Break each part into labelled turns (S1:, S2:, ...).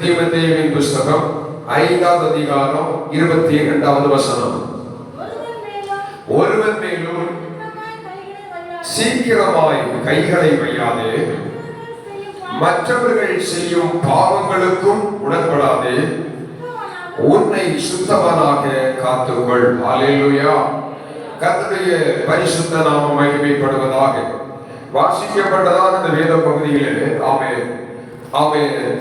S1: தீமோத்தேயுவின் புஸ்தகம் 5வது அதிகாரம் 22வது வசனம். ஒருவன் மேலும் சீக்கிரமாய் கைகளை வையாதே, மற்றவர்கள் செய்யும் பாவங்களுக்கும் உடன்படாதே, உன்னை சுத்தவனாக காத்துக்கொள். அல்லேலூயா. கர்த்தருடைய பரிசுத்த நாமம் மகிமைப்படுவதாக. வாசிக்கப்பட்டதான இந்த வேத பகுதியிலே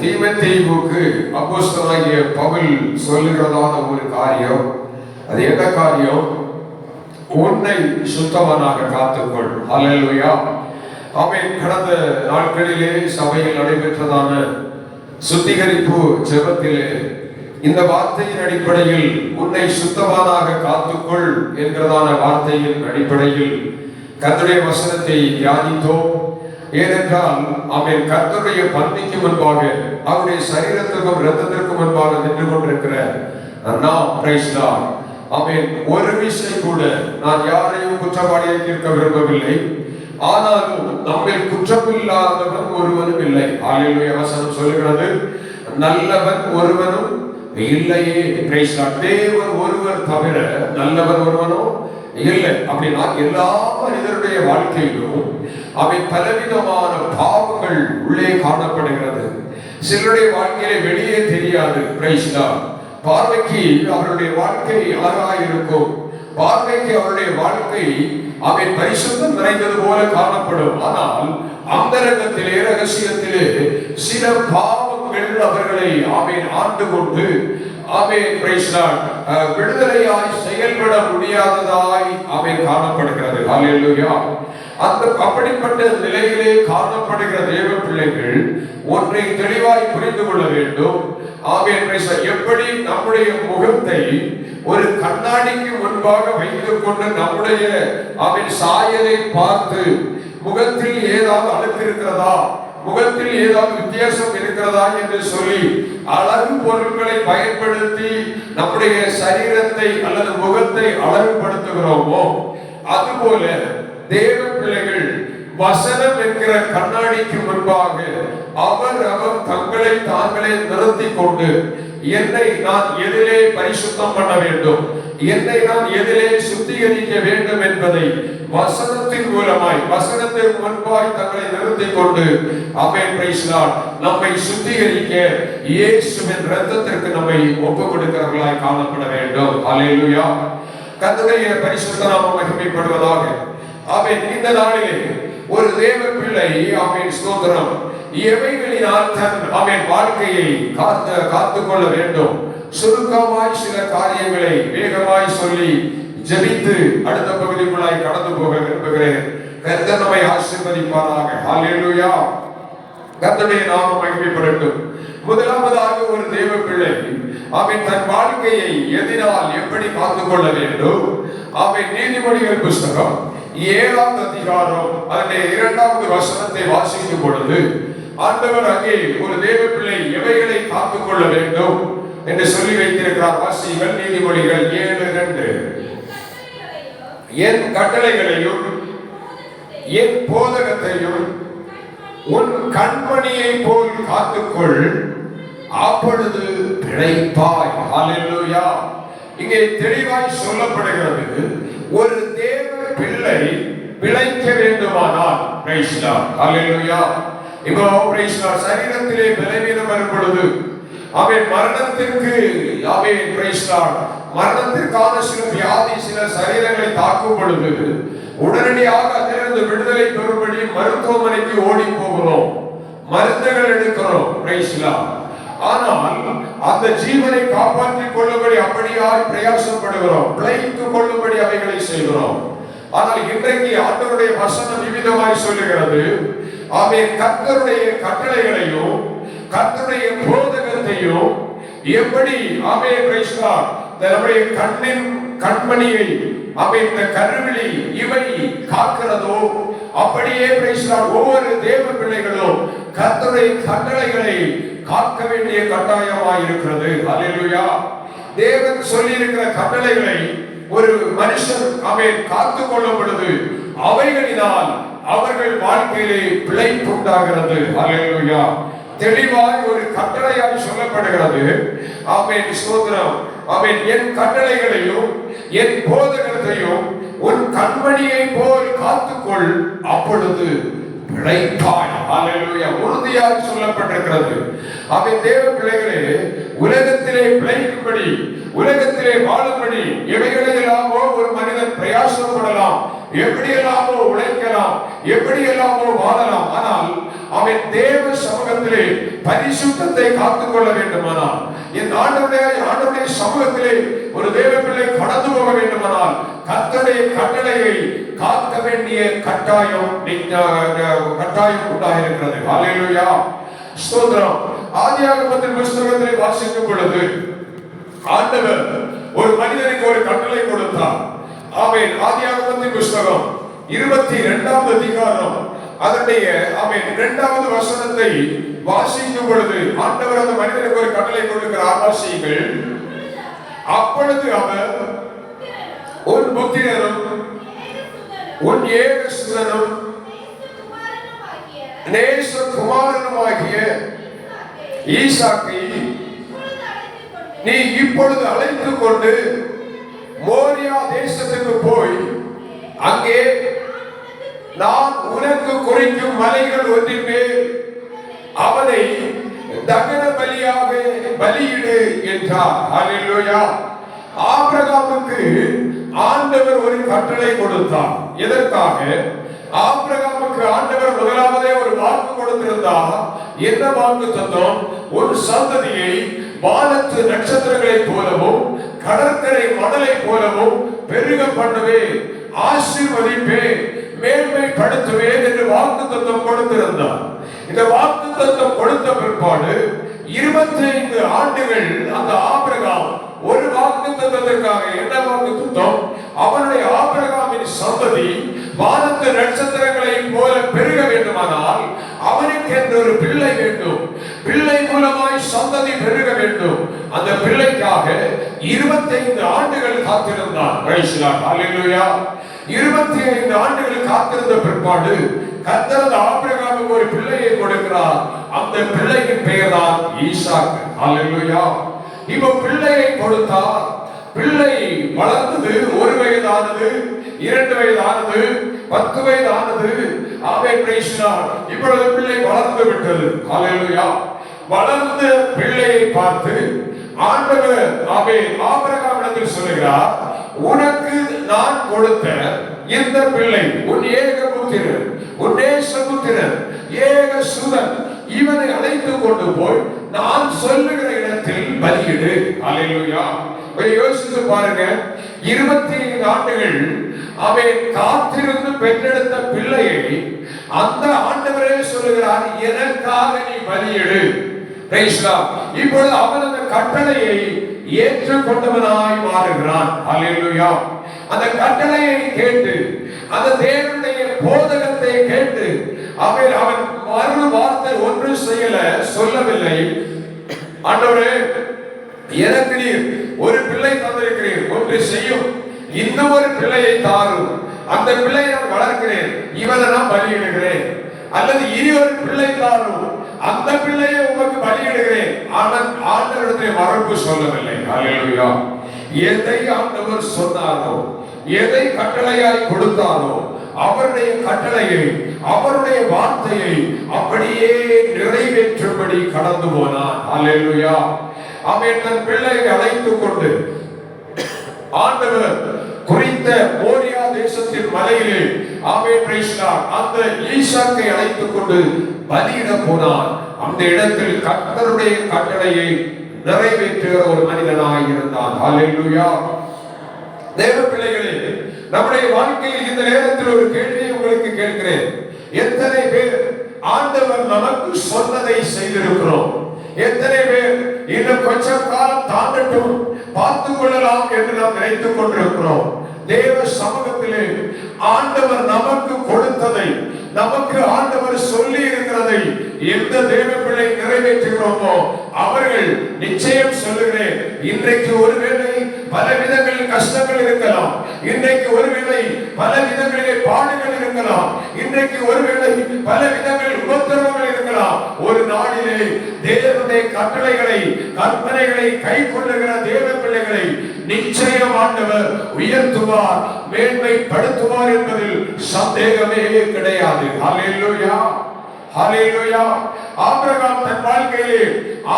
S1: தீமோத்தேயுவுக்கு அப்போஸ்தலனாகிய பவுல் சொல்லுகிறதான ஒரு காரியம். அது என்ன காரியம்? உன்னை சுத்தவனாக காத்துக்கொள். அல்லேலூயா. கடந்த நாட்களிலே சபையில் நடைபெற்றதான சுத்திகரிப்பு ஜெபத்திலே இந்த வார்த்தையின் அடிப்படையில் உன்னை சுத்தவானாக காத்துக்கொள் என்கிறதான வார்த்தையின் அடிப்படையில் கர்த்தருடைய வசனத்தை தியானித்தோம். ஏனென்றால் கர்த்தருடைய பந்திக்கு முன்பாக, அவருடைய சரீரத்திற்கும் இரத்தத்திற்கும் முன்பாக நின்று கொண்டிருக்கிற நாம் ஒரு விஷயம் கூட நான் யாரையும் குற்றவாளியை தீர்க்க விரும்பவில்லை. ஆனாலும் நம்மில் குற்றமில்லாதவன் ஒருவனும் இல்லை. அல்லேலூயா. வசனம் சொல்லுகிறது, நல்லவன் ஒருவனும் இல்லையே. தேவன் ஒருவர் தவிர நல்லவன் ஒருவனும் இல்லை. அப்படின்னா எல்லா மனிதருடைய வாழ்க்கையிலும் பலவிதமான பாவங்கள் உள்ளே காணப்படுகிறது. சிலருடைய வாழ்க்கையிலே வெளியே தெரியாது. பார்வைக்கு அவருடைய வாழ்க்கை அழகாக இருக்கும், பார்வைக்கு அவருடைய வாழ்க்கை பரிசுத்தம் நிறைந்தது போல காணப்படும். ஆனால் அந்தரங்கத்திலே, ரகசியத்திலே சில பாவங்கள் அவர்களை ஆண்டு கொண்டு விடுதலையாய் செயல்பட முடியாததாய் காணப்படுகிறது. அல்லேலூயா. அப்படிப்பட்ட நிலையிலே காணப்படுகிற தேவ பிள்ளைகள் ஒன்றை தெளிவாய் புரிந்து கொள்ள வேண்டும். எப்படி நம்முடைய முகத்தை ஒரு கண்ணாடிக்கு முன்பாக வைத்துக் கொண்டு நம்முடைய சாயலை பார்த்து முகத்தில் ஏதாவது அழுக்கு இருக்கிறதா, முகத்தில் ஏதாவது வித்தியாசம் இருக்கிறதா என்று சொல்லி அழகு பொருட்களை பயன்படுத்தி நம்முடைய சரீரத்தை அல்லது முகத்தை அழகுபடுத்துகிறோமோ, அதுபோல தேவ பிள்ளைகள் வசனம் என்கிற கண்ணாடிக்கு முன்பாக அவர் தங்களை தாங்களே நிறுத்திக் கொண்டு என்னை நான் எதிலே பரிசுத்தம் பண்ண வேண்டும், என்னை நான் எதிலே சுத்திகரிக்க வேண்டும் என்பதை வசனத்தின் மூலமாய், வசனத்திற்கு முன்பாய் தங்களை நிறுத்திக் கொண்டு நம்மை சுத்திகரிக்க இயேசுவின் இரத்தத்திற்கு நம்மை ஒப்புக் கொடுக்கிறவர்களாய் காணப்பட வேண்டும். அல்லேலூயா. கர்த்தருடைய பரிசுத்த நாமம் மகிமைப்படுவதாக. இந்த நாளிலே ஒரு தேவ பிள்ளை ஸ்தோத்திரம் எவைகளினால் தன் வாழ்க்கையை காத்துக்கொள்ள வேண்டும். சுருக்கமாய் சில காரியங்களை வேகமாய் சொல்லி ஜெபித்து அடுத்த பகுதிக்குள்ளாய் கடந்து போக விரும்புகிறேன். கர்த்தர் நம்மை ஆசீர்வதிப்பாராக. அல்லேலூயா. கர்த்தருடைய நாமம் மகிமைப்படட்டும். முதலாவதாக ஒரு தேவ பிள்ளை தன் வாழ்க்கையை எதினால் எப்படி காத்துக்கொள்ள வேண்டும்? நீதிமொழிகள் புஸ்தகம் 7வது அதிகாரம் அதிலே 2வது வசனத்தை வாசிக்கும் பொழுது ஆண்டவர் அங்கே ஒரு தேவ பிள்ளை எவைகளை காத்துக்கொள்ள வேண்டும் என்று சொல்லி வைத்திருக்கிறார். வாசிகள் நீதிமொழிகள் 7:2. என் கட்டளைகளையும் என் போதகத்தையும் உன் கண்மணியை போல் காத்துக்கொள், அப்பொழுது பிழைப்பாய். அல்லேலூயா. இங்கே தெளிவாய் சொல்லப்படுகிறது, ஒரு தேவ பிள்ளை பிழைக்க வேண்டுமானால் அல்லேலூயா. இப்போ சரீரத்திலே பலவீனம் வரும் பொழுது மரணத்திற்கு மரணத்திற்கான சில வியாதி சில சரீரங்களை தாக்கும் பொழுது உடனடியாக அதிலிருந்து விடுதலை பெறும்படி மருத்துவமனைக்கு ஓடி போகிறோம், மருந்துகள் எடுக்கிறோம். ஆனால் அந்த ஜீவனை காப்பாற்றிக் கொள்ளும்படி அப்படியாய் பிரயாசப்படுகிறோம், பிழைத்துக் கொள்ளும்படி அவைகளை செய்கிறோம். ஆனால் இன்றைக்கு ஆண்டவருடைய வசனம் விவிதமாய் சொல்லுகிறது, கர்த்தருடைய கட்டளைகளையும் கர்த்தருடைய போதகத்தையும் எப்படி நம்முடைய கண்ணின் கண்மணியை இந்த கருவிழி இவை காக்கிறதோ, அப்படியே ஒவ்வொரு தேவ பிள்ளைகளும் கர்த்தருடைய கட்டளைகளை காக்க வேண்டிய கட்டாயமாய் இருக்கிறது. அல்லேலூயா. தேவன் சொல்லி இருக்கிற கட்டளைகளை ஒரு மனுஷன் காத்துக் கொள்ளும் பொழுது அவைகளினால் அவர்கள் வாழ்க்கையிலே பிழைப்பு உண்டாகிறது. அல்லேலூயா. தெளிவாய் ஒரு கட்டளையாய் சொல்லப்படுகிறது. ஆமென், ஸ்தோத்திரம். ஆமென். என் கட்டளைகளையும் என் போதகத்தையும் உன் கண்மணியை போல் காத்துக்கொள், அப்பொழுது பிழைப்பாய். ஹல்லேலூயா. உறுதியாக சொல்லப்பட்டிருக்கிறது. ஆமென். தேவ பிள்ளைகளே, உலகத்திலே பிழைக்கும்படி, உலகத்திலே வாழும்படி எவைகளெல்லாமோ ஒரு மனிதன் பிரயாசப்படலாம், எப்படியெல்லாமோ உழைக்கலாம், எப்படியெல்லாமோ வாழலாம். ஆனால் அவன் தேவ சமூகத்திலே பரிசுத்தத்தை காத்துக்கொள்ள வேண்டுமானால், என் ஆண்டவருடைய சமூகத்திலே ஒரு தேவ பிள்ளை கடந்து போக வேண்டுமானால் கர்த்தருடைய கட்டளையை காக்க வேண்டிய கட்டாயம் உண்டாயிருக்கிறது. ஹல்லேலூயா, ஸ்தோத்திரம். ஆதியாகமத்தின் புத்தகத்திலே வாசிக்கும் பொழுது ஆண்டவர் ஒரு மனிதனுக்கு ஒரு கட்டளை கொடுத்தார். ஆமென். ஆதியாகமத்தின் புத்தகம் 22வது அதிகாரம் அதனுடைய ஆமென் 2வது வசனத்தை வாசிக்கும் பொழுது ஆண்டவர் அந்த மனிதனுக்கு ஒரு கட்டளை கொடுக்கிறார். வாசியுங்கள். அப்பொழுது அவர் உன் புத்திரனும் உன் ஏகசுதனும் நேசகுமாரனுமாகிய ஈசாக்கை நீ இப்பொழுது அழைத்துக் கொண்டு மோரியா தேசத்துக்கு போய் அங்கே நான் உனக்கு குறிக்கும் மலைகள் ஒன்றின் மேல் அவனை தகன பலியாக பலியிடு என்றார். ஹல்லேலூயா. ஆபிரகாமுக்கு ஆண்டவர் ஒரு கட்டளை கொடுத்தார். எதற்காக? ஆபிரகாமுக்கு ஆண்டவர் முதலாவதே ஒரு வாக்கு கொடுத்திருந்தார். என்ன வாக்கு தத்தம்? ஒரு சந்ததியை வானத்து நட்சத்திரங்களை போலவும் கடற்கரை மணலை போலவும் பெருக பண்ணுவேன், ஆசீர்வதிப்பேன், மேன்மைப்படுத்துவேன் என்று வாக்கு தத்தம் கொடுத்திருந்தார். இந்த வாக்கு தத்தம் கொடுத்த பிற்பாடு 25 ஆண்டுகள் அந்த ஆபிரகாம் ஒரு வாக்கு தத்தத்திற்காக, என்ன வாக்கு தத்தம்? அவனுடைய ஆபிரகாமின் சந்ததி வானத்து நட்சத்திரங்களை போல பெருக வேண்டுமானால் அவனுக்கு என்று ஒரு பிள்ளை வேண்டும், பிள்ளை மூலமாய் சந்ததி பெருக வேண்டும். அந்த பிள்ளைக்காக 25 ஆண்டுகள் காத்திருந்தான். ஹல்லேலூயா. 25 ஆண்டுகள் காத்திருந்த பிற்பாடு கர்த்தர் ஆபிரகாமுக்கு ஒரு பிள்ளையை கொடுக்கிறார். அந்த பிள்ளையின் பெயர் தான் ஈசாக்கு. ஹல்லேலூயா. இப்போ பிள்ளையை கொடுத்தார். பிள்ளை வளர்ந்தது. 1 வயதானது, 2 வயதானது, 10 வயதானது. ஆமென், பிரைஸ் தி லார்ட். இப்பொழுது பிள்ளை வளர்ந்து விட்டது. ஹல்லேலூயா. வளர்ந்த பிள்ளையை பார்த்து ஆண்டவர் ஆபிரகாமிடத்தில் சொல்லுகிறார், உனக்கு நான் கொடுத்த இந்த பிள்ளை உன் ஏகபுத்திரன், உன் நேசபுத்திரன், ஏகசுதன், இவனை அழைத்துக் கொண்டு போய் நான் சொல்லுகிற இடத்தில் பலியிடு. ஹல்லேலூயா. யோசித்து பாருங்க. 25 ஆண்டுகள் அவன் காத்திருந்து பெற்றெடுத்த பிள்ளையை அந்த ஆண்டவரே சொல்லுகிறார், எனக்காக நீ பலியிடு. இப்பொழுது அவன் அந்த கட்டளையை ஏற்றுக்கொண்டவனாய் மாறுகிறான். ஹல்லேலூயா. அந்த கட்டளையை கேட்டு, அந்த தேவனுடைய போதகத்தை கேட்டு அவன் மறு வார்த்தை ஒன்று சொல்லவில்லை. ஆண்டவரே, எனக்கு நீர் ஒரு பிள்ளை தந்திருக்கிறேன், ஒன்று செய்யும், இன்னும் ஒரு பிள்ளையை தாரும், அந்த பிள்ளையை நான் வளர்க்கிறேன், இவனை நான் பலியிடுகிறேன். அல்லது இனி ஒரு பிள்ளை தாரும், அந்த பிள்ளையை உமக்கு பலியிடுகிறேன். ஆனால் ஆண்டவரிடத்திலே மறுப்பு சொல்லவில்லை. ஹல்லேலூயா. எதை ஆண்டவர் சொன்னாரோ, எதை கட்டளையாய் கொடுத்தாரோ அவருடைய கட்டளையை, அவருடைய வார்த்தையை அப்படியே நிறைவேற்றும்படி கடந்து போனான். ஹல்லேலூயா. அவன் தன் பிள்ளையை அழைத்துக் கொண்டு ஆண்டவர் குறித்த மோரியா தேசத்தின் மலையிலே அந்த ஈசாக்கை அழைத்துக் கொண்டு பலியிட போனான். அந்த இடத்தில் கர்த்தருடைய கட்டளையை நிறைவேற்றுகிற ஒரு மனிதனாய் இருந்தான். ஹல்லேலூயா. தேவ பிள்ளைகளே, நம்முடைய வாழ்க்கையில் இந்த நேரத்தில் ஒரு கேள்வியை உங்களுக்கு கேட்கிறேன். எத்தனை பேர் ஆண்டவர் நமக்கு சொன்னதை செய்திருக்கிறோம்? எத்தனை பேர் இன்னும் கொஞ்சம் காலம் தாண்டட்டும், பார்த்துக் கொள்ளலாம் என்று நாம் நினைத்துக் கொண்டிருக்கிறோம்? தேவ சமூகத்திலே ஆண்டவர் நமக்கு கொடுத்ததை, நமக்கு ஆண்டவர் சொல்லி இருக்கிறதை எந்த தேவ பிள்ளை நிறைவேற்றுகிறோமோ அவர்கள் நிச்சயம் சொல்லுகிறேன், இன்றைக்கு ஒருவேளை பல விதங்களில் கஷ்டங்கள் இருக்கலாம், இன்றைக்கு ஒருவேளை பல விதங்களிலே பாடுகள் இருக்கலாம், இன்றைக்கு ஒருவேளை பல விதங்களில் உபத்திரவங்கள் இருக்கலாம். கவனிங்களா, ஒரு நாளிலே தேவனுடைய கட்டளைகளை கற்பனைகளை கை கொள்ளுகிற தேவ பிள்ளைகளை நிச்சயம் ஆண்டவர் உயர்த்துவார், மேன்மைப்படுத்துவார் என்பதில் சந்தேகமே கிடையாது. ஹல்லேலூயா, ஹல்லேலூயா. ஆபிரகாம் தன் வாழ்க்கையிலே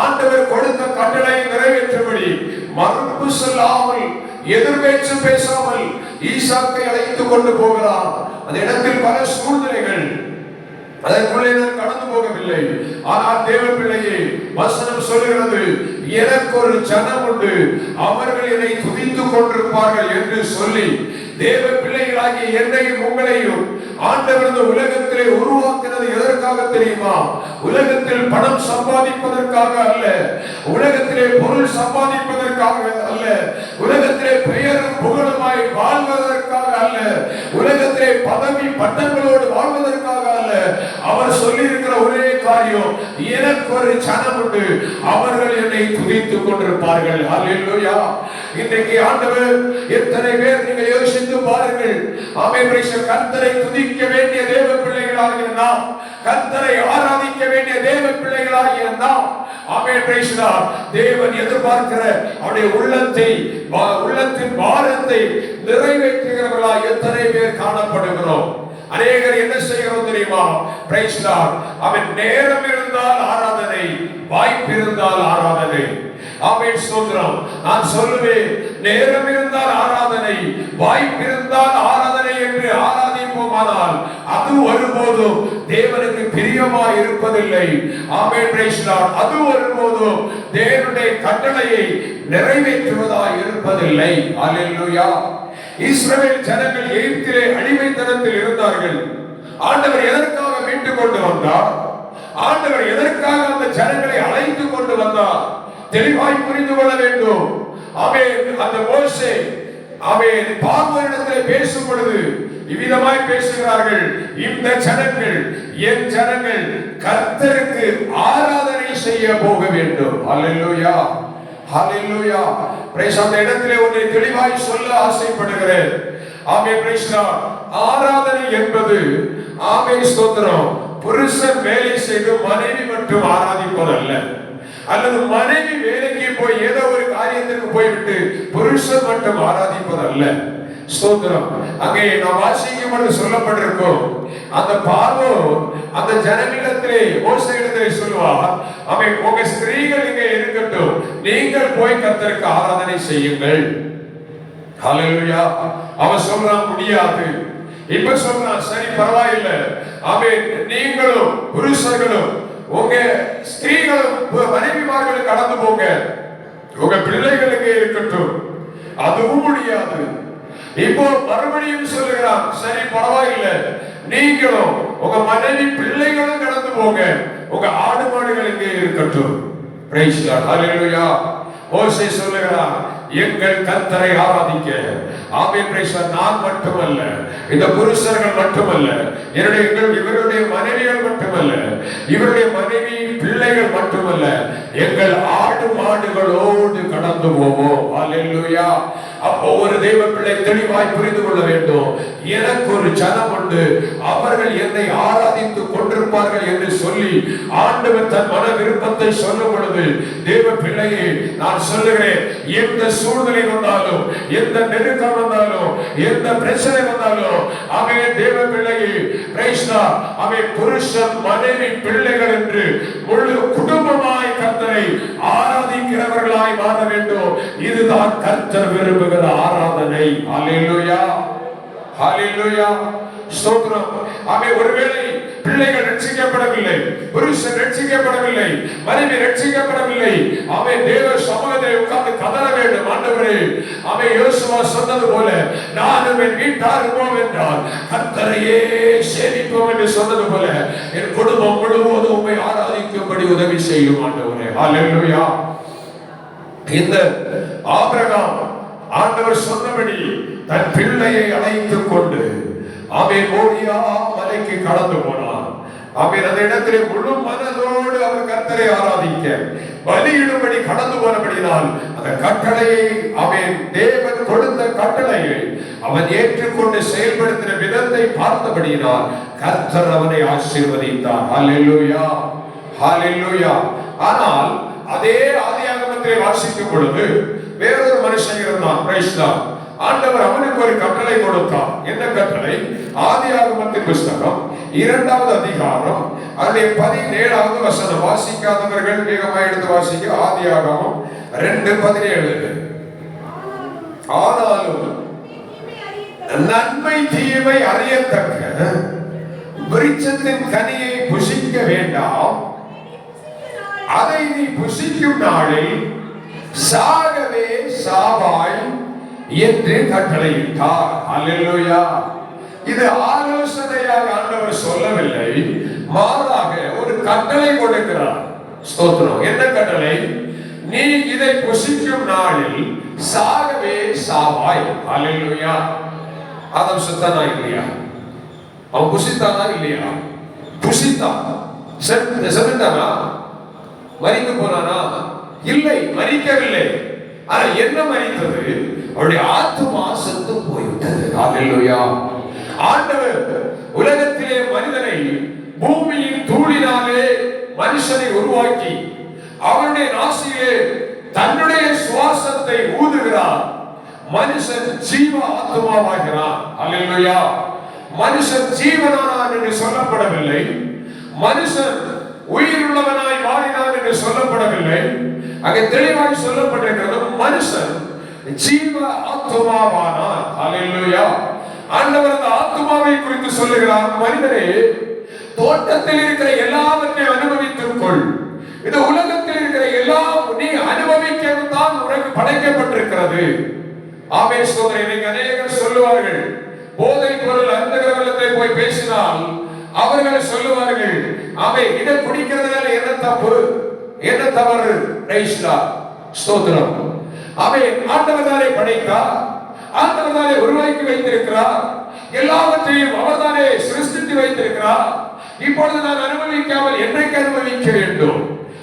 S1: ஆண்டவர் கொடுத்த கட்டளையை நிறைவேற்றும்படி மறுப்பு சொல்லாமல், எதிர்பேச்சு பேசாமல் ஈசாக்கை அழைத்துக் கொண்டு போகிறார். அந்த இடத்தில் பல சூழ்நிலைகள், அதற்குள்ளே நான் கடந்து போகவில்லை. ஆனால் தேவ பிள்ளையே, வசனம் சொல்கிறது, எனக்கு ஒரு ஜனம் உண்டு, அவர்கள் என்னை துதித்துக் கொண்டிருப்பார்கள் என்று சொல்லி, தேவ பிள்ளைகளாகிய என்னையும் உங்களையும் ஆண்டவர் இந்த உலகத்திலே உருவாக்குறது எதற்காக தெரியுமா? உலகத்தில் பணம் சம்பாதிப்பதற்காக அல்ல, உலகத்திலே பொருள் சம்பாதிப்பதற்காக அல்ல, உலகத்திலே பெயரும் புகழுமாய் வாழ்வதற்காக அல்ல, உலகத்திலே பதவி பட்டங்களோடு வாழ்வதற்காக அல்ல. அவர் சொல்லி இருக்கிற ஒரே காரியம், எனக்கு ஒரு ஜனம் உண்டு, அவர்கள் என்னை துதித்துக் கொண்டிருப்பார்கள். ஹல்லேலூயா. இன்றைக்கு ஆண்டவர் எத்தனை பேர் நீங்கள் யோசித்து பாருங்கள். ஆமென். கர்த்தரை துதிக்க வேண்டிய தேவ பிள்ளைகளாகிய நாம், கர்த்தரை ஆராதிக்க வேண்டிய தேவ பிள்ளைகளாகிய நாம், ஆமென், தேவன் எதிர்பார்க்கிற அவருடைய உள்ளத்தின் பாரத்தை நிறைவேற்றுகிறவர்களாய் எத்தனை பேர் காணப்படுகிறோம்? அநேகர் என்ன செய்கிறோம் தெரியுமா? Praise Lord. அவன் நேரம் இருந்தால் ஆராதனை, வாய்ப்பு இருந்தால் ஆராதனை. ஆமென், ஸ்தோத்திரம். நான் சொல்லுவேன், நேரம் இருந்தால் ஆராதனை, வாய்ப்பு இருந்தால் ஆராதனை என்று ஆராதிப்போமானால் அது ஒருபோதும் தேவனுக்கு பிரியமாய் இருப்பதில்லை. ஆமென், பிரைஸ் லார்ட். அது ஒருபோதும் தேவனுடைய கட்டளையை நிறைவேற்றுவதாய் இருப்பதில்லை. ஹல்லேலூயா. இஸ்ரவேல் ஜனங்கள் எகிப்திலே அடிமைத்தனத்தில் இருந்தார்கள். ஆண்டவர் எதற்காக மீட்டுக் கொண்டு வந்தார்? ஆண்டவர் எதற்காக அந்த ஜனங்களை அழைத்துக் கொண்டு வந்தார்? தெளிவாய் புரிந்து கொள்ள வேண்டும். ஆமென். அந்த மோசே ஆமென் பார்வோனிடத்தில் பேசும் பொழுது இவ்விதமாய் பேசுகிறார்கள், இந்த ஜனங்கள் என் ஜனங்கள் கர்த்தருக்கு ஆராதனை செய்ய போக வேண்டும். ஹல்லேலூயா, ஹல்லேலூயா. பிரைஸ். அந்த இடத்திலே ஒன்றை தெளிவாய் சொல்ல ஆசைப்படுகிறேன். ஆமென், பிரைஸ். ஆராதனை என்பது, ஆமென், ஸ்தோத்திரம், புருஷன் வேலை செய்து மனைவி மட்டும் ஆராதிப்பதல்ல, அல்லது மனைவி வேலைக்கு போய் ஏதோ ஒரு காரியத்திற்கு போய்விட்டு புருஷன் மட்டும் ஆராதிப்பதல்ல. ஸ்தோத்திரம். அங்கே நாம் வாசிக்கும் பொழுது சொல்லப்பட்டிருக்கோம், அந்த பார்வோன் அந்த ஜனங்களிடத்திலே மோசேயிடத்திலே சொல்லுவார், அவன் உங்க ஸ்திரீகள் இங்கே இருக்கட்டும், நீங்கள் போய் கர்த்தருக்கு ஆராதனை செய்யுங்கள். ஹல்லேலூயா. அவன் சொல்றான் முடியாது. இப்ப சொல்றான் சரி பரவாயில்லை, அவன் நீங்களும் புருஷர்களும் உங்க ஸ்திரீகளும் மனைவிமார்களும் கடந்து போங்க, உங்க பிள்ளைகளுக்கு இருக்கட்டும். அதுவும் முடியாது. இப்போ மறுபடியும் சொல்லுகிறான், சரி பரவாயில்லை, நீங்களும் உங்க மனைவி பிள்ளைகளும் கடந்து போங்க, உங்க ஆடு மாடுகளுக்கு இருக்கட்டும். Praise the Lord. ஹல்லேலூயா. மோசே சொல்லுகிறான், எங்கள் கர்த்தரை ஆராதிக்க. ஆமென், பிரைஸ். நான் மட்டுமல்ல, இந்த புருஷர்கள் மட்டுமல்ல, இவருடைய மனைவிகள் மட்டுமல்ல, இவருடைய மனைவி பிள்ளைகள் மட்டுமல்ல, எங்கள் ஆடு மாடுகளோடு கடந்து போவோம். ஹல்லேலூயா. அப்போ ஒரு தெய்வ பிள்ளை தெளிவாய் புரிந்து கொள்ள வேண்டும், எனக்கு ஒரு ஜனம் உண்டு, அவர்கள் என்னை ஆராதித்துக் கொண்டிருப்பார்கள் என்று சொல்லி ஆண்டவர் தன் மன விருப்பத்தை சொல்லும் பொழுது, தேவ பிள்ளையை நான் சொல்லுகிறேன், எந்த சூழ்நிலை வந்தாலும், எந்த நெருக்கம் வந்தாலும், எந்த பிரச்சனை வந்தாலும், அவன் தேவ பிள்ளையை அவன் புருஷன் மனைவி பிள்ளைகள் என்று முழு குடும்பமாய் கர்த்தரை ஆராதிக்கிறவர்களாய் மாற வேண்டும். இதுதான் கர்த்தர் விரும்புகிற ஆராதனை. ஹல்லேலூயா, ஹல்லேலூயா, ஸ்தோத்திரம். அவன் ஒருவேளை பிள்ளைகள் ரட்சிக்கப்படவில்லை, புருஷன் ரட்சிக்கப்படவில்லை, மனைவி ரட்சிக்கப்படவில்லை, அவன் தேவ சமூகத்தை உட்கார்ந்து கதற வேண்டும், ஆண்டவரே, அவன் யோசுவா சொன்னது போல நானும் என் வீட்டார் இருப்போம் என்றால் கர்த்தரையே சேவிப்போம் என்று சொன்னது போல என் குடும்பம் முழுவதும் உம்மை ஆராதிக்கும்படி உதவி செய்யும் ஆண்டவரே. ஹல்லேலூயா. இந்த ஆபிரகாம் ஆண்டவர் சொன்னபடி தன் பிள்ளையை அழைத்துக் கொண்டு அவன் மோரியா மலைக்கு கடந்து போனான். அவன் அந்த இடத்திலே முழு மனதோடு அவர் கர்த்தரை ஆராதிக்க பலியிடும்படி கடந்து போனபடினால் அந்த கட்டளையை, அவன் தேவன் கொடுத்த கட்டளையை அவன் ஏற்றுக்கொண்டு செயல்படுத்தின விதத்தை பார்த்தபடியினால் கர்த்தர் அவனை ஆசீர்வதித்தார். ஹல்லேலூயா. ஹalleluya. ஆனால் அதே ஆதியாகமத்தை வாசிக்கும் பொழுது வேறொரு மனுஷன் இருந்தான். Price the Lord. ஆண்டவர் அவனுக்கு ஒரு கட்டளை கொடுத்தார். என்ன கட்டளை? ஆதியாகமத்தின் புத்தகம் 2வது அதிகாரம் அதிலே 17வது வசனம். வாசிக்காதவர்கள் வேகமாக எடுத்து வாசிக்க. ஆதியாகமம் 2:17. ஆனாலும் நன்மை தீமை அறியத்தக்க விருட்சத்தின் கனியை புசிக்க வேண்டாம், அதை நீ புசிக்கும் நாளில் சாகவே சாவாய் என்று கட்டளையிட்டார். அல்லேலூயா. இது ஆலோசனையாக ஆண்டவர் சொல்லவில்லை, மாறாக ஒரு கட்டளை கொடுக்கிறார். ஸ்தோத்திரம். என்ன கட்டளை? நீ இதை புசிக்கும் நாளில் சாகவே சாவாய். அல்லேலூயா. ஆதாம் செத்தானா இல்லையா? அவன் புசித்தானா இல்லையா? புசித்தான். செத்துட்டானா? மரித்து போனானா? இல்லை, மரிக்கவில்லை. ஆனா என்ன மரித்தது? அவருடைய ஆத்துமா செத்து போய்விட்டது. அல்லேலூயா. ஆண்டவர் உலகத்திலே மனிதனை பூமியின் தூளினாலே மனுஷனை உருவாக்கி அவருடைய நாசியிலே தன்னுடைய சுவாசத்தை ஊதுகிறார். மனுஷன் ஜீவ ஆத்துமாவாகிறான். அல்லேலூயா. மனுஷன் ஜீவனானான் என்று சொல்லப்படவில்லை, மனுஷன் உயிருள்ளவனாய் மாறினான் என்று சொல்லப்படவில்லை. அங்கே தெளிவாய் சொல்லப்பட்டிருக்கிறது, மனுஷன் ஜீவ ஆத்துமாவானான். அல்லேலூயா. ஆண்டவர் அந்த ஆத்துமாவை குறித்து சொல்லுகிறார். மனிதனே, தோட்டத்தில் இருக்கிற எல்லாவற்றையும் அனுபவித்துக் கொள். இந்த உலகத்தில் இருக்கிற எல்லாம் நீ அனுபவிக்கத்தான் உனக்கு படைக்கப்பட்டிருக்கிறது. ஆமென். சகோதரர்களே, அநேகர் சொல்லுவார்கள், போதை பொருள் அந்தகரவலத்தை போய் பேசினால் அவர்கள் சொல்லுவார்கள், ஆமென், இதை குடிக்கிறதுனால என்ன தப்பு, என்ன தவறு? ஸ்தோத்திரம். ஆமென். ஆண்டவர் தானே படைத்தார், ஆண்டவர் தானே உருவாக்கி வைத்திருக்கிறார், எல்லாவற்றையும் அவர் தானே சிருஷ்டித்து வைத்திருக்கிறார். இப்பொழுது நான் அனுபவிக்காமல் என்றைக்கு அனுபவிக்க வேண்டும்?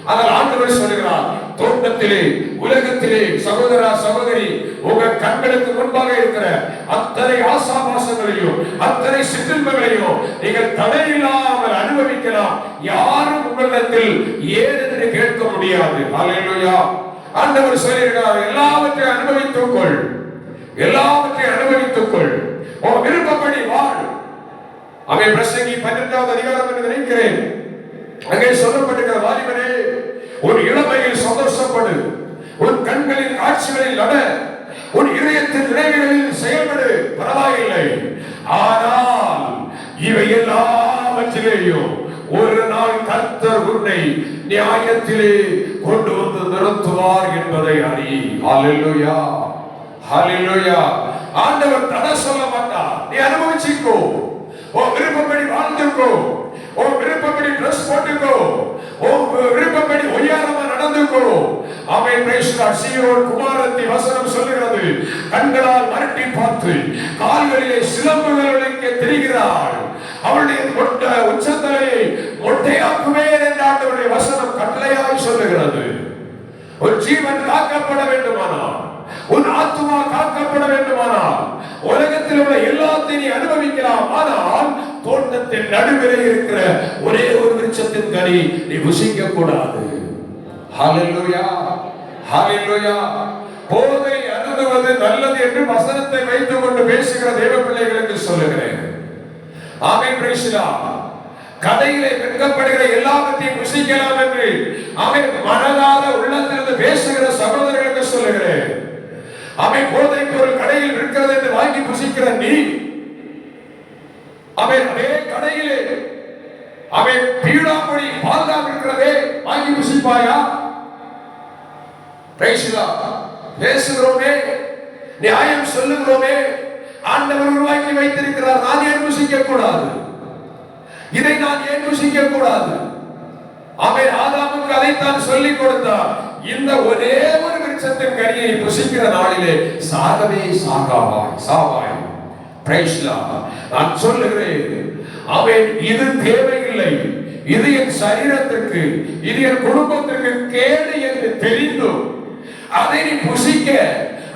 S1: அதனால் ஆண்டவர் சொல்கிறார், தோட்டத்திலே உலகத்திலே சகோதரா சகோதரி, உங்க கண்களுக்கு முன்பாக இருக்கிற அத்தனை ஆசாபாசங்களையும் அத்தனை சிற்றின்பங்களையும் நீங்கள் தடையில்லாமல் அனுபவிக்கலாம். யாரும் உங்களிடத்தில் ஏன் என்று கேட்க முடியாது. அல்லேலூயா. ஆண்டவர் சொல்கிறார், எல்லாவற்றையும் அனுபவித்துக் கொள், எல்லாவற்றையும் அனுபவித்துக் கொள், உன் விருப்பப்படி வாழ். அவன் பிரசங்கி 12வது அதிகாரம் என்று நினைக்கிறேன். அங்கே சொல்லப்பட்டிருக்கிற, வாலிபனே, உன் இளமையில் சந்தோஷப்படு, உன் கண்களின் காட்சிகளில் நட, உன் இதயத்தின் நினைவுகளில் செயல்படு, பரவாயில்லை. ஆனால் இவை எல்லாவற்றிலேயும் ஒரு நாள் கர்த்தர் உன்னை நியாயத்திலே கொண்டு வந்து நிறுத்துவார் என்பதை அறி. ஹல்லேலூயா. ஹல்லேலூயா. ஆண்டவர் தடை சொல்ல மாட்டார். நீ அனுபவிச்சுக்கோ, உன் விருப்பப்படி வாழ்ந்துக்கோ, உன் விருப்பப்படி ட்ரெஸ் போட்டுக்கோ, உன் விருப்பப்படி ஒய்யாரமா நடந்துக்கோ. ஆமென். Praise the Lord. சீயோன் குமாரத்தி வசனம் சொல்லுகிறது, கண்களால் மரட்டி பார்த்து கால்களிலே சிலம்புகள் உடைக்க திரிகிறாள், அவளுடைய உச்சந்தலையை மொட்டையாக்குவேன் என்று ஆண்டவருடைய வசனம் கட்டளையாய் சொல்லுகிறது. ஒரு ஜீவன் காக்கப்பட வேண்டுமானால், உன் ஆத்துமா காக்கப்பட வேண்டுமானால், உலகத்தில் உள்ள எல்லாத்தையும் நீ அனுபவிக்கலாம். ஆனால் தோட்டத்தின் நடுவில் இருக்கிற ஒரே ஒரு விருட்சத்தின் கனி நீ புசிக்க கூடாது. ஹல்லேலூயா. ஹல்லேலூயா. போதை அருந்துவது நல்லது என்று வசனத்தை வைத்துக் கொண்டு பேசுகிற தேவ பிள்ளைகளுக்கு சொல்லுகிறேன். ஆமென். Praise the Lord. கடையிலே விற்கப்படுகிற எல்லாவற்றையும் புசிக்கலாம் என்று அவன் மனதார உள்ளத்திலிருந்து பேசுகிற சகோதரர்களுக்கு சொல்லுகிறேன். அவன் போதை பொருள் கடையில் இருக்கிறது என்று வாங்கி புசிக்கிற நீ, அவன் அதே கடையிலே அவன் பீடாமொழி பால்தான் இருக்கிறதே வாங்கி புசிப்பாயா? பேசுகிறோமே, நியாயம் சொல்லுகிறோமே, ஆண்டவர் உருவாக்கி வைத்திருக்கிறார். நான் ஏன் புசிக்க கூடாது? இதை நான் ஏன் புசிக்க கூடாது? அவன் ஆதாமுக்கு அதைத்தான் சொல்லிக் கொடுத்தார். இந்த ஒரே ஒரு விருட்சத்தின் கனியை புசிக்கிற நாளிலே சாகவே சாவாய். Price the Lord. நான் சொல்லுகிறேன், அவன் இது தேவையில்லை, இது என் சரீரத்திற்கு, இது என் குடும்பத்திற்கு கேடு என்று தெரிந்தும் அதை நீ புசிக்க,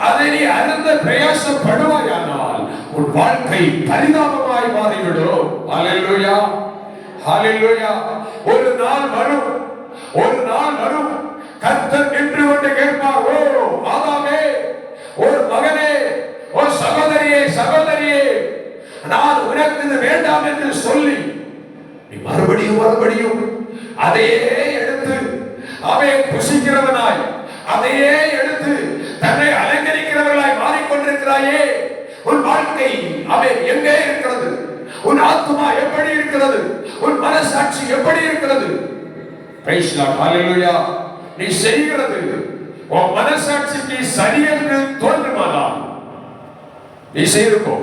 S1: அதை நீ அருந்த பிரயாசப்படுவாயானால் உன் வாழ்க்கை பரிதாபமாய் மாறிவிடும். ஹல்லேலூயா. ஹல்லேலூயா. ஒரு நாள் வரும், ஒரு நாள் வரும், கர்த்தர் நின்று கொண்டு கேட்பார், ஓ ஆதாமே, ஒரு மகனே, ஓ சகோதரியே, சகோதரியே, நான் உனக்கு இது வேண்டாம் என்று சொல்லி நீ மறுபடியும் அதையே எடுத்து அவன் புசிக்கிறவனாய், அதையே எடுத்து தன்னை அலங்கரிக்கிறவர்களாய் மாறிக்கொண்டிருக்கிறாயே, உன் வாழ்க்கை அவன் எங்கே இருக்கிறது? உன் ஆத்மா எப்படி இருக்கிறது? உன் மனசாட்சி எப்படி இருக்கிறது? பிரைஸ் தி லார்ட், ஹalleluya. நீ செய்கிறது உன் மனசாட்சிக்கு சரி என்று தோன்றுமானால் நீ செய்துக்கோ.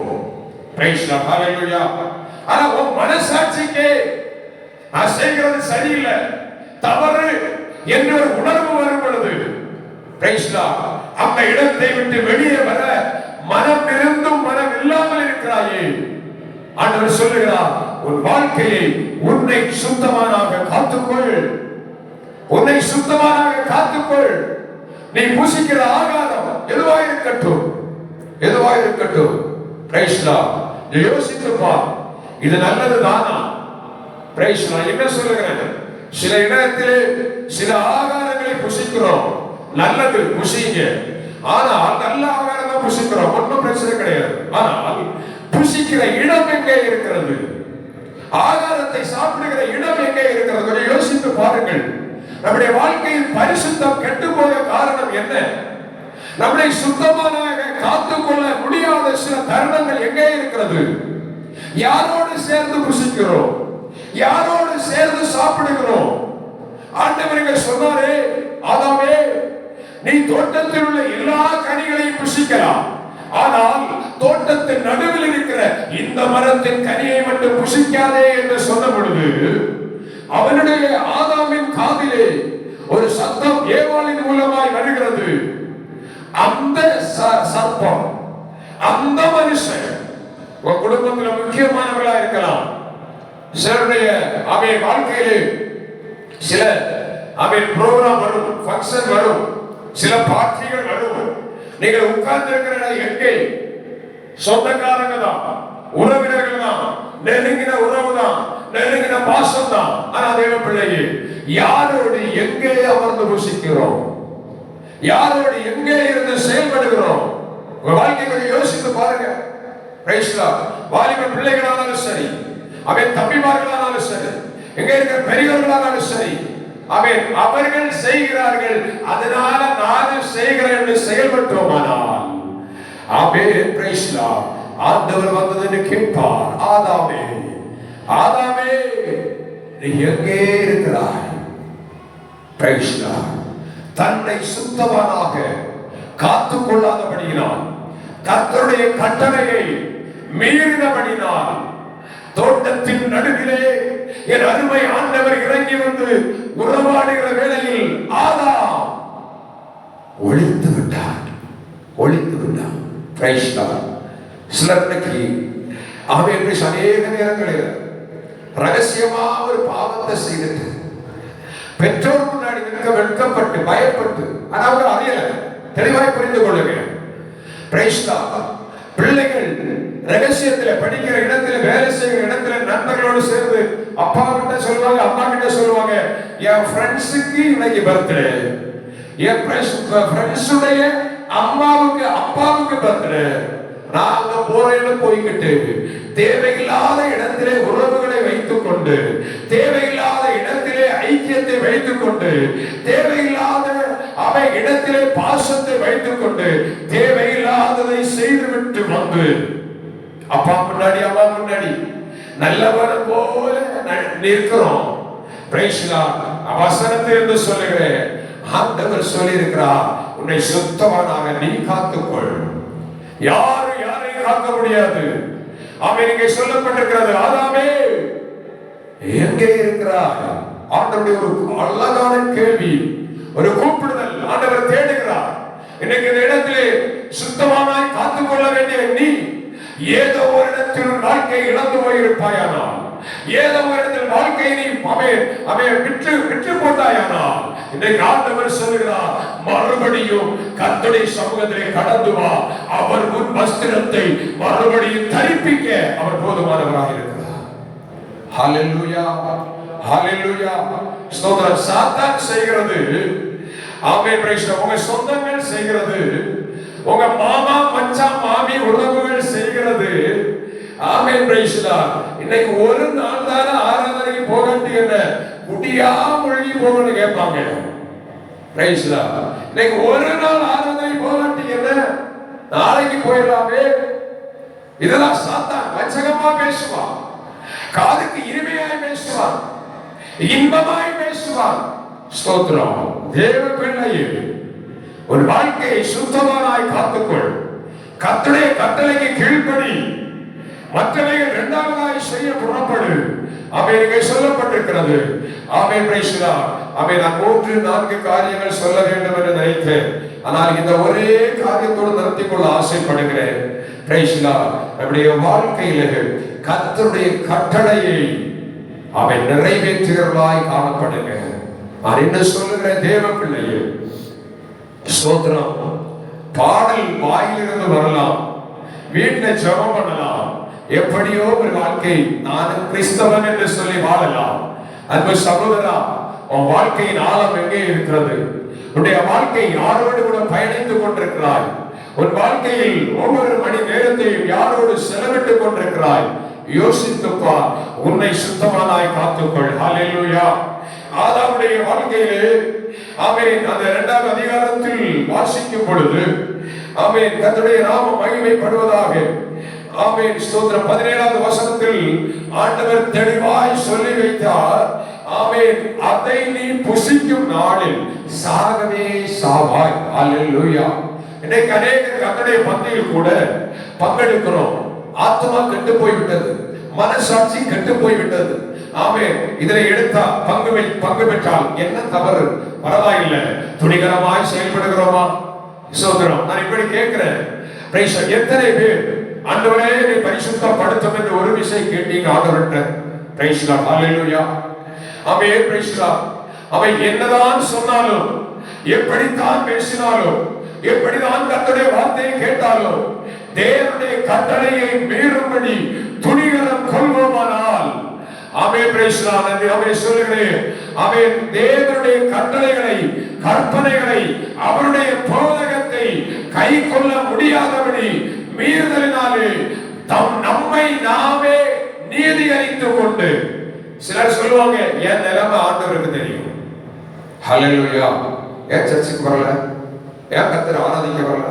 S1: பிரைஸ் தி லார்ட், ஹalleluya. ஆனா உன் மனசாட்சிக்கு நான் செய்கிறது சரியில்லை, தவறு என்ற ஒரு உணர்வு வரும் பொழுது, பிரைஸ் தி லார்ட், அந்த இடத்தை விட்டு வெளியே வர மனம் இருந்தும் மனம் இல்லாமல் இருக்கிறாயே, ஆண்டவர் சொல்லுகிறார், உன் வாழ்க்கையை உன்னை சுத்தமானாக காத்துக்கொள், உன்னை சுத்தமானாக காத்துக்கொள். நீ புசிக்கிற ஆகாரம் எதுவாயிருக்கட்டும், எதுவாயிருக்கட்டும், பிரைஸ் தி லார்ட், நீ யோசித்து பார், இது நல்லது தானா? பிரைஸ் தி லார்ட், என்ன சொல்லுகிறேன், சில இடத்திலே சில ஆகாரங்களை புசிக்கிறோம், நல்லது புசிங்க, ஆனால் நல்ல ஆகாரம் தான் புசிக்கிறோம், ஒன்றும் பிரச்சனை கிடையாது. ஆனால் புசிக்கிற இடம் எங்கே இருக்கிறது? ஆகாரத்தை சாப்பிடுகிற இடம் எங்கே இருக்கிறது? யோசித்து பாருங்கள். நம்முடைய வாழ்க்கையில் பரிசுத்தம் கெட்டு போக காரணம் என்ன? நம்மை சுத்தமாக காத்துக்கொள்ள முடியாத சில தருணங்கள் எங்கே இருக்கிறது? யாரோடு சேர்ந்து புசிக்கிறோம்? யாரோடு சேர்ந்து சாப்பிடுகிறோம்? ஆண்டவர் சொன்னாரே, ஆதாமே, நீ தோட்டத்தில் உள்ள எல்லா கனிகளையும் புசிக்கலாம், ஆனால் தோட்டத்தின் நடுவில் இருக்கிற இந்த மரத்தின் கனியை மட்டும் புசிக்காதே என்று சொன்ன பொழுது, அவனுடைய ஆதாமின் காதிலே ஒரு சத்தம் ஏவாளின் மூலமாய் வருகிறது. அந்த சர்ப்பம், அந்த மனுஷன் உன் குடும்பத்தில் முக்கியமானவர்களா இருக்கலாம், சிலருடைய அவன் வாழ்க்கையிலே சில அவன் புரோகிராம் வரும், ஃபங்க்ஷன் வரும், சில பார்ட்டிகள் வரும், நீங்கள் உட்கார்ந்து இருக்கிற எங்கே சொந்தக்காரங்க தான், உறவினர்கள் தான், நெருங்கின உறவு தான், நெருங்கின பாசம் தான். ஆனா தேவ பிள்ளையே, யாரோடு எங்கே அமர்ந்து புசிக்கிறோம், யாரோடு எங்கே இருந்து செயல்படுகிறோம்? உங்க வாழ்க்கையை யோசித்து பாருங்க. Price the Lord. வாலிப பிள்ளைகளானாலும் சரி, அவன் தம்பிமார்களானாலும் சரி, எங்க இருக்கிற பெரியவர்களானாலும் சரி, அவர்கள் செய்கிறார்கள், அதனால நானும் செய்கிறேன் என்று செயல்பட்டோமானால், ஆமென், பிரைஸ் தி லார்ட், ஆண்டவர் வந்ததுன்னு கேட்பார், ஆதாமே, ஆதாமே, நீ எங்கே இருக்கிறாய்? Price the Lord. தன்னை சுத்தமானாக காத்துக் கொள்ளாதபடியினால், கர்த்தருடைய கட்டளையை மீறினபடினால், தோட்டத்தின் நடுவிலே என் அருமை ஆண்டவர் இறங்கி வந்து உறவாடுகிற வேளையில் ஆதாம் ஒளித்து விட்டான், ஒளித்து விட்டான். Price the Lord. சிலருக்கு அவன் அநேக நேரங்களில் ரகசியமா ஒரு பாவத்தை செய்துட்டு பெற்றோர் முன்னாடி நிற்க வெட்கப்பட்டு பயப்பட்டு, அதாவது அறியல, தெளிவாய் புரிந்து கொள்ளுங்க. Price the Lord. பிள்ளைகள் ரகசியத்தில் படிக்கிற இடத்துல, வேலை செய்கிற இடத்துல, நண்பர்களோடு சேர்ந்து அப்பா கிட்ட சொல்லுவாங்க, அம்மா கிட்ட சொல்லுவாங்க, என் ஃப்ரெண்ட்ஸுக்கு இன்னைக்கு பர்த்டே, என் ஃப்ரெண்ட்ஸுடைய அம்மாவுக்கு அப்பாவுக்கு பர்த்டே, நாங்க போறேன்னு போய்கிட்டு தேவையில்லாத இடத்திலே உறவுகளை வைத்துக் கொண்டு, தேவையில்லாத இடத்திலே ஐக்கியத்தை வைத்துக் கொண்டு, தேவையில்லாத அவை இடத்திலே பாசத்தை வைத்துக் கொண்டு, தேவையில்லாததை செய்துவிட்டு வந்து அப்பா முன்னாடி அம்மா முன்னாடி நல்லவன் போல நிற்கிறோம். Price the Lord. வசனத்திலிருந்து சொல்லுகிறேன், ஆண்டவர் சொல்லி இருக்கிறார், உன்னை சுத்தமானாக நீ காத்துக்கொள். யாரும் யாரையும் காக்க முடியாது. அவன் இங்கே சொல்லப்பட்டிருக்கிறது, ஆதாமே எங்கே இருக்கிறார்? ஆண்டவருடைய ஒரு அழகான கேள்வி, ஒரு கூப்பிடுதல். ஆண்டவர் தேடுகிறார். இன்னைக்கு இந்த இடத்திலே சுத்தமானாய் காத்துக்கொள்ள வேண்டிய நீ ஏதோ ஒரு இடத்தில் வாழ்க்கை இழந்து போயிருப்பாயானால், ஏதோ ஒரு இடத்தில் வாழ்க்கையை நீ விற்று போட்டாயானால், இன்றைக்கு ஆண்டவர் சொல்லுகிறார், மறுபடியும் கர்த்தருடைய சமூகத்திலே கடந்து வா. அவர் உன் வஸ்திரத்தை மறுபடியும் தரிப்பிக்க அவர் போதுமானவராக இருக்கிறார். ஹல்லேலூயா. ஹalleluya. ஸ்தோத்திரம். சாத்தான் செய்கிறது, ஆமென், பிரைஸ் தி லார்ட். உங்க சொந்தங்கள் செய்கிறது, உங்க மாமா மச்சான் மாமி உறவுகள் செய்கிறது, ஆமென், பிரைஸ் தி லார்ட். இன்னைக்கு ஒரு நாள் தான ஆராதனைக்கு போகட்டியன குடியா மூழ்கி போகணும்னு கேட்பாங்க. Price the Lord. இன்னைக்கு ஒரு நாள் ஆராதனை போகட்டியன நாளைக்கு போயிடலாமே. இதெல்லாம் சாத்தான் வஞ்சகமா பேசுவான், காதுக்கு இனிமையாய் பேசுவான், இன்பமாய் பேசுவான். ஸ்தோத்திரம். தேவ பிள்ளையே, ஒரு வாழ்க்கையை சுத்தமானாய் காத்துக்கொள். கர்த்தருடைய கட்டளைக்கு கீழ்ப்படி, மற்றவைகள் இரண்டாவதாய் செய்ய புறப்படு. ஆமென். இங்கே சொல்லப்பட்டிருக்கிறது. ஆமென், பிரைஸ் தி லார்ட். ஆமென். நான் 3-4 காரியங்கள் சொல்ல வேண்டும் என்று நினைத்தேன். ஆனால் இந்த ஒரே காரியத்தோடு நிறுத்திக் கொள்ள ஆசைப்படுகிறேன். Price the Lord. நம்முடைய வாழ்க்கையிலே கர்த்தருடைய கட்டளையை அவன் நிறைவேற்றுகிறவர்களாய் காணப்படுங்க. நான் என்ன சொல்லுகிறேன் தேவ பிள்ளையே, ஸ்தோத்திரம். பாடல் வாயிலிருந்து வரலாம், வீட்டில் ஜெபம் பண்ணலாம், எப்படியோ ஒரு வாழ்க்கை நான் கிறிஸ்தவன் என்று சொல்லி வாழலாம். அன்பு சகோதரா, உன் வாழ்க்கையின் ஆழம் எங்கே இருக்கிறது? உன்னுடைய வாழ்க்கை யாரோடு கூட பயணித்துக் கொண்டிருக்கிறாய்? உன் வாழ்க்கையில் ஒவ்வொரு மணி நேரத்தையும் யாரோடு செலவிட்டுக் கொண்டிருக்கிறாய்? யோசித்துப்பா. உன்னை சுத்தமானாய் காத்துக்கொள். ஹல்லேலூயா. ஆதாமுடைய வாழ்க்கையிலே ஆமென், அந்த 2ஆம் அதிகாரத்தில் வாசிக்கும் பொழுது ஆமென், கர்த்தருடைய நாமம் மகிமைப்படுவதாக. ஆமென், ஸ்தோத்திரம். 17வது வசனத்தில் ஆண்டவர் தெளிவாய் சொல்லி வைத்தார். ஆமென், அதை நீ புசிக்கும் நாளில் சாகவே சாவாய். ஹல்லேலூயா. இன்னைக்கு அநேகர் கர்த்தருடைய பந்தியில் கூட பங்கெடுக்கிறோம். ஆத்மா கெட்டு போய்விட்டது, மனசாட்சி கெட்டு போய்விட்டது. ஆமென். இதனை எடுத்தா பங்கு பெற்றால் என்ன தவறு? பரவாயில்லை. துணிகரமாய் செயல்படுகிறோமா? சோதரம். நான் இப்படி கேட்கிறேன், எத்தனை பேர் ஆண்டவரே நீ பரிசுத்தப்படுத்தும் என்று ஒரு விஷயம் கேட்டீங்க ஆண்டவர்கிட்ட? Price the Lord. Hallelujah. Amen. Praise the Lord. அவை என்னதான் சொன்னாலும், எப்படித்தான் பேசினாலும், எப்படிதான் கர்த்தருடைய வார்த்தையை கேட்டாலும், தேவனுடைய கட்டளையை மீறும்படி துணிகரம் கொள்வோமானால், ஆமென், பிரைஸ் தி லார்ட். ஆமென் சொல்லுகிறேன். ஆமென். தேவனுடைய கட்டளைகளை, கற்பனைகளை, அவருடைய போதகத்தை கைக்கொள்ள முடியாதபடி மீறுதலினாலே நம்மை நாமே நீதியறித்துக் கொண்டு, சிலர் சொல்லுவாங்க என் நிலைமை ஆண்டவருக்கு தெரியும். ஹல்லேலூயா. ஏன் சர்ச்சுக்கு வரல? ஏன் கர்த்தரை ஆராதிக்க வரல?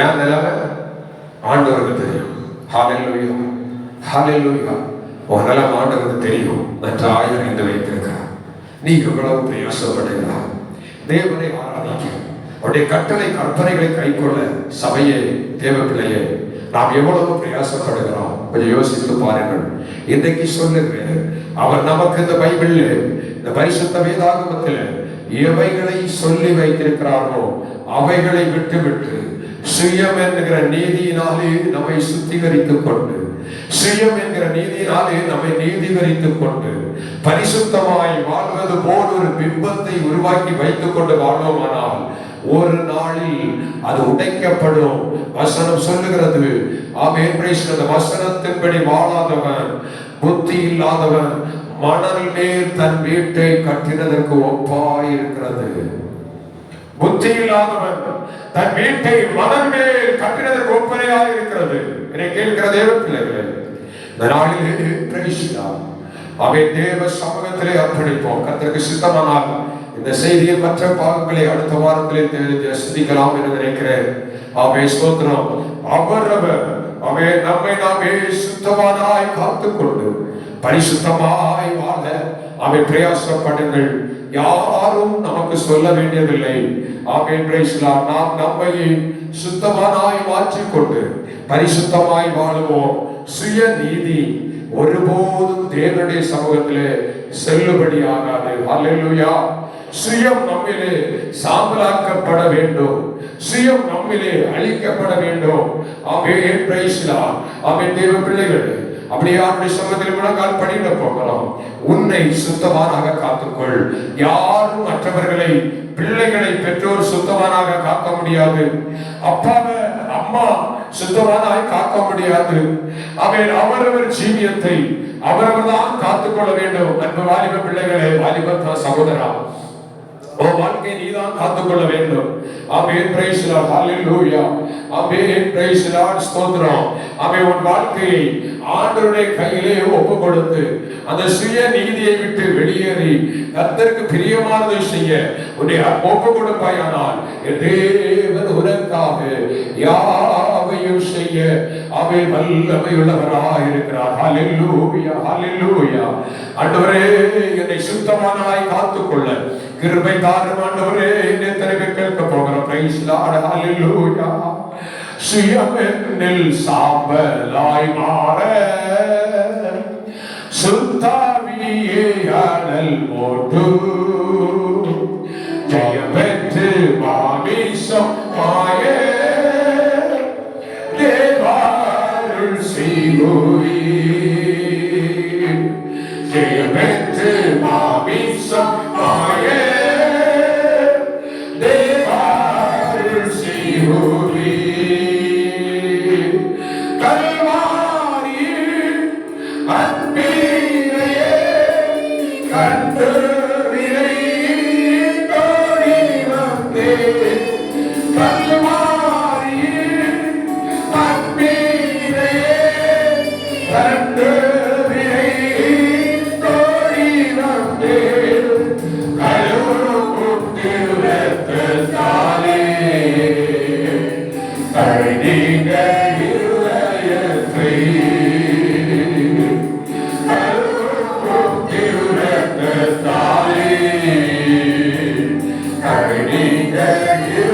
S1: என் நிலைமை ஆண்டவருக்கு தெரியும். ஹல்லேலூயா. ஹல்லேலூயா. உன் நிலைமை ஆண்டவருக்கு தெரியும் என்று ஆயர் வைத்திருக்கிறார். நீ எவ்வளவு பிரயாசப்படுகிறார் தேவனை ஆராதிக்க, அவருடைய கட்டளை கற்பனைகளை கைக்கொள்ள. சபையே, தேவ பிள்ளையே, நாம் எவ்வளவு பிரயாசப்படுகிறோம் கொஞ்சம் யோசித்து பாருங்கள். இன்றைக்கு சொல்லுகிறேன், அவர் நமக்கு இந்த பைபிளில், இந்த பரிசுத்த வேதாகமத்தில் எவைகளை சொல்லி வைத்திருக்கிறாரோ அவைகளை விட்டுவிட்டு சுயம் என்கிற நீதியினாலே நம்மை சுத்திகரித்துக் கொண்டு, சுயம் என்கிற நீதியினாலே நம்மை நீதிகரித்துக் கொண்டு பரிசுத்தமாய் வாழ்வது போல் ஒரு பிம்பத்தை உருவாக்கி வைத்துக் கொண்டு வாழ்வோமானால் ஒரு நாளில் அது உடைக்கப்படும். வசனம் சொல்லுகிறது. ஆமென். Praise the Lord. வசனத்தின்படி வாழாதவன், புத்தி இல்லாதவன் மணல் மேல் தன் வீட்டை கட்டினதற்கு ஒப்பாய் இருக்கிறது. புத்தி இல்லாதவன் தன் வீட்டை மணல் மேல் கட்டினதற்கு ஒப்பனையாக இருக்கிறது. என்னை கேட்கிற தேவ பிள்ளைகளே, இந்த நாளிலே பிரைஸ் தி லார்ட். அவன் தேவ சமூகத்திலே அர்ப்பணிப்போம். கர்த்தருக்கு சித்தமானால் இந்த செய்தியின் மற்ற பாகங்களை அடுத்த வாரத்திலே சிந்திக்கலாம் என்று நினைக்கிறேன். ஆமென். ஸ்தோத்திரம். அவரவர் அவன் நம்மை நாமே சுத்தமானாய் காத்துக்கொண்டு பரிசுத்தமாய் வாழ அவன் பிரயாசப்படுங்கள். யாரும் நமக்கு சொல்ல வேண்டியதில்லை. ஆமென். Praise the Lord. நாம் நம்மை சுத்தமானாய் மாற்றிக்கொண்டு பரிசுத்தமாய் வாழுவோம். சுய நீதி ஒருபோதும் தேவனுடைய சமூகத்திலே செல்லுபடியாகாது. ஹல்லேலூயா. சுயம் நம்மிலே சாம்பலாக்கப்பட வேண்டும், சுயம் நம்மிலே அழிக்கப்பட வேண்டும். ஆமென். Praise the Lord. ஆமென். தேவ பிள்ளைகளே, அப்படியே ஆண்டுடைய சமூகத்தில் முழங்கால் படியிட போகலாம். உன்னை சுத்தமானாக காத்துக்கொள். யாரும் மற்றவர்களை, பிள்ளைகளை, பெற்றோர் சுத்தமானாக காக்க முடியாது. அப்பாவை, அம்மா சுத்தமானாய் காக்க முடியாது. அவன் அவரவர் ஜீவியத்தை அவரவர் தான் காத்துக்கொள்ள வேண்டும். அன்பு வாலிப பிள்ளைகளே, வாலிப சகோதரா, வாழ்க்கை நீதான் காத்துக்கொள்ள வேண்டும். ஆமென், பிரைஸ் தி லார்ட், ஹalleluya. ஆமென், பிரைஸ் தி லார்ட், ஸ்தோத்திரம். ஆமென். உன் வாழ்க்கையை ஆண்டவருடைய கையிலே ஒப்புக் கொடுத்து அந்த சுய நீதியை விட்டு வெளியேறி கர்த்தருக்கு பிரியமானதை செய்ய உன்னை ஒப்புக் கொடுப்பாயானால் தேவன் உனக்காக யாவையும் செய்ய ஆமென் வல்லமையுள்ளவராய் இருக்கிறார். ஹalleluya, ஹalleluya. ஆண்டவரே, என்னை சுத்தமானதாய் காத்துக்கொள்ள கிருபை தாரும் ஆண்டவரே. என்னை திருப்பி கேட்க போகிறோம். பிரைஸ் தி லார்ட், ஹalleluya. சுயமென்னில் சாம்பலாய் மாற சுத்தாவியே அனல் போட்டு ஜெயபெற்று மாமிசம் மாய தேவாருள் செய்குவி ஜெயபெற்று மாமிசம் மாய தேவாருள் செய்குவி
S2: Hare